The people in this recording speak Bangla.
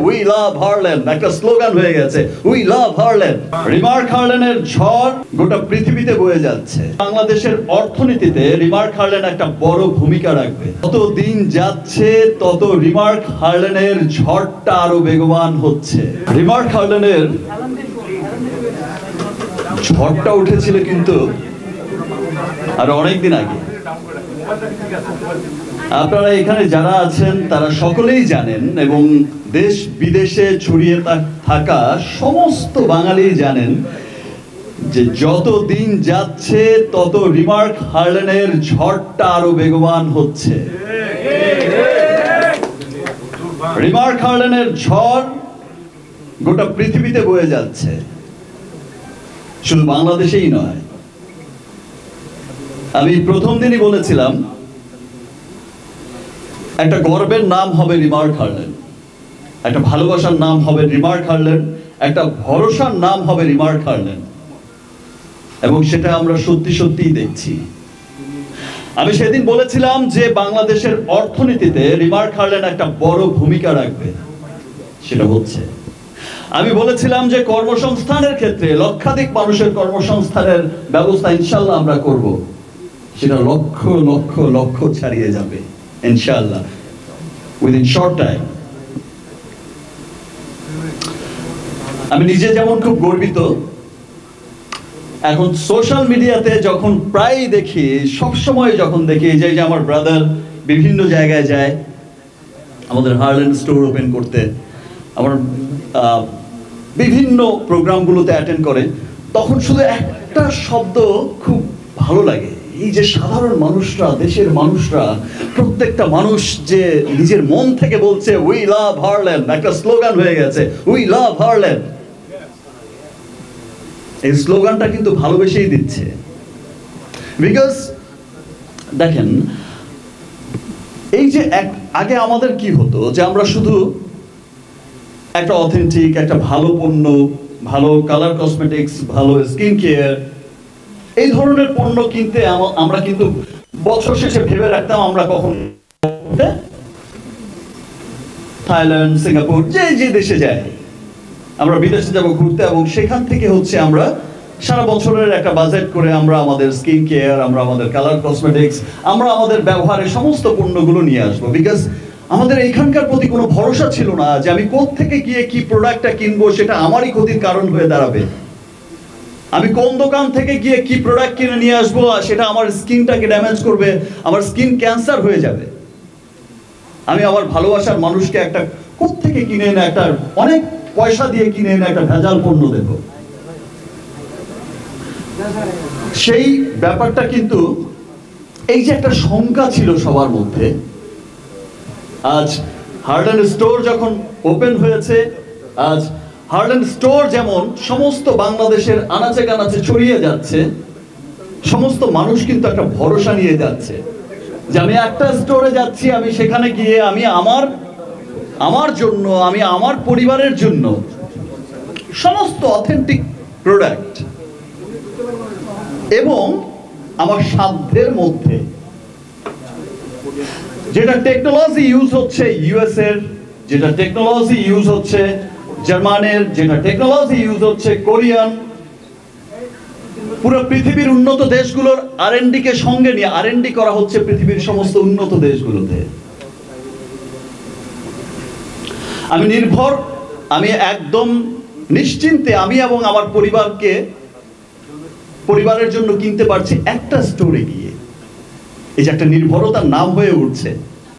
উই লাভ হার্লেম একটা স্লোগান হয়ে গেছে, উই লাভ হার্লেম। রিমার্ক হার্লেনের ঝড় গোটা পৃথিবীতে বয়ে যাচ্ছে। বাংলাদেশের অর্থনীতিতে রিমার্ক হার্লেন একটা বড় ভূমিকা রাখবে। তত দিন যাচ্ছে তত রিমার্ক হার্লেনের ঝড়টা আরো বেগবান হচ্ছে। রিমার্ক হার্লেনের ঝড়টা উঠেছিল কিন্তু আর অনেকদিন আগে। আপনারা এখানে যারা আছেন তারা সকলেই জানেন এবং দেশ বিদেশে ছড়িয়ে থাকা সমস্ত বাঙালি জানেন যে যত দিন যাচ্ছে তত রিমার্ক হার্লেনের ঝড়টা আরো বেগবান হচ্ছে। রিমার্ক হার্লেনের ঝড় গোটা পৃথিবীতে বয়ে যাচ্ছে, শুধু বাংলাদেশেই নয়। আমি প্রথম দিনই বলেছিলাম একটা গর্বের নাম হবে রিমার্ক হার্লেন, একটা ভালোবাসার নাম হবে রিমার্ক হার্লেন, একটা ভরসার নাম হবে রিমার্ক হার্লেন, এবং সেটা আমরা সত্যি সত্যিই দেখছি। আমি সেদিন বলেছিলাম যে বাংলাদেশের অর্থনীতিতে রিমার্ক হার্লেন একটা বড় ভূমিকা রাখবে, সেটা হচ্ছে। আমি বলেছিলাম যে কর্মসংস্থানের ক্ষেত্রে লক্ষাধিক মানুষের কর্মসংস্থানের ব্যবস্থা ইনশাল্লাহ আমরা করব, সেটা লক্ষ লক্ষ লক্ষ ছাড়িয়ে যাবে ইনশাআল্লাহ উইদিন শর্ট টাইম। আমি নিজে যেমন খুব গর্বিত, এখন সোশ্যাল মিডিয়াতে যখন প্রায় দেখি, সবসময় যখন দেখি যে আমার ব্রাদার বিভিন্ন জায়গায় যায় আমাদের হার্লেন স্টোর ওপেন করতে, আমার বিভিন্ন প্রোগ্রামগুলোতে অ্যাটেন্ড করে, তখন শুধু একটা শব্দ খুব ভালো লাগে, এই যে সাধারণ মানুষরা, দেশের মানুষরা, প্রত্যেকটা মানুষ যে নিজের মন থেকে বলছে উই লাভ হার্লেম, একটা স্লোগান হয়ে গেছে, উই লাভ হার্লেম। এই স্লোগানটা কিন্তু ভালোবেসেই দিচ্ছে। বিকজ দেখেন, এই যে আগে আমাদের কি হতো যে আমরা শুধু একটা অথেন্টিক, একটা ভালো পণ্য, ভালো কালার কসমেটিক্স, ভালো স্কিন কেয়ার, এই ধরনের পণ্য কিনতে আমরা কিন্তু বছর শেষে ভেবে রাখতাম আমরা কখন থাইল্যান্ড, সিঙ্গাপুর, যে দেশে যাই আমরা বিদেশে যাব ঘুরতে, এবং সেখান থেকে হচ্ছে আমরা সারা বছরের একটা বাজেট করে আমরা আমাদের স্কিন কেয়ার, আমরা আমাদের কালার কসমেটিক্স, আমরা আমাদের ব্যবহারের সমস্ত পণ্যগুলো নিয়ে আসবো। বিকজ আমাদের এইখানকার প্রতি কোনো ভরসা ছিল না যে আমি কোত্থেকে গিয়ে কি প্রোডাক্টটা কিনবো, সেটা আমারই ক্ষতির কারণ হয়ে দাঁড়াবে। আমি কোন দোকান থেকে গিয়ে কি প্রোডাক্ট কিনে নিয়ে আসবো, সেটা আমার স্কিনটাকে ড্যামেজ করবে, আমার স্কিন ক্যান্সার হয়ে যাবে। আমি আমার ভালোবাসার মানুষকে একটা কোত্থেকে কিনে এনে, একটা অনেক পয়সা দিয়ে কিনে এনে একটা ভেজাল পণ্য দেব। সেই ব্যাপারটা কিন্তু এই যে একটা শঙ্কা ছিল সবার মধ্যে, আজ হার্লেন স্টোর যখন ওপেন হয়েছে, আজ হার্লেন স্টোর যেমন সমস্ত বাংলাদেশের আনাচে কানাচে ছড়িয়ে যাচ্ছে, সমস্ত মানুষ কিন্তু একটা ভরসা নিয়ে যাচ্ছে যে আমি একটা স্টোরে যাচ্ছি, আমি সেখানে গিয়ে আমি আমার জন্য, আমি আমার পরিবারের জন্য সমস্ত অথেন্টিক প্রোডাক্ট এবং আমার সাধ্যের মধ্যে, যেটা টেকনোলজি ইউজ হচ্ছে ইউএস এর, যেটা টেকনোলজি ইউজ হচ্ছে জার্মানের, যেটা টেকনোলজি ইউজ হচ্ছে কোরিয়ান, পুরো পৃথিবীর উন্নত দেশগুলোর R&D কে সঙ্গে নিয়ে R&D করা হচ্ছে পৃথিবীর সমস্ত উন্নত দেশগুলোতে। আমি একদম নিশ্চিন্তে আমি এবং আমার পরিবারের জন্য কিনতে পারছি একটা স্টোরে গিয়ে। এই যে একটা নির্ভরতার নাম হয়ে উঠছে।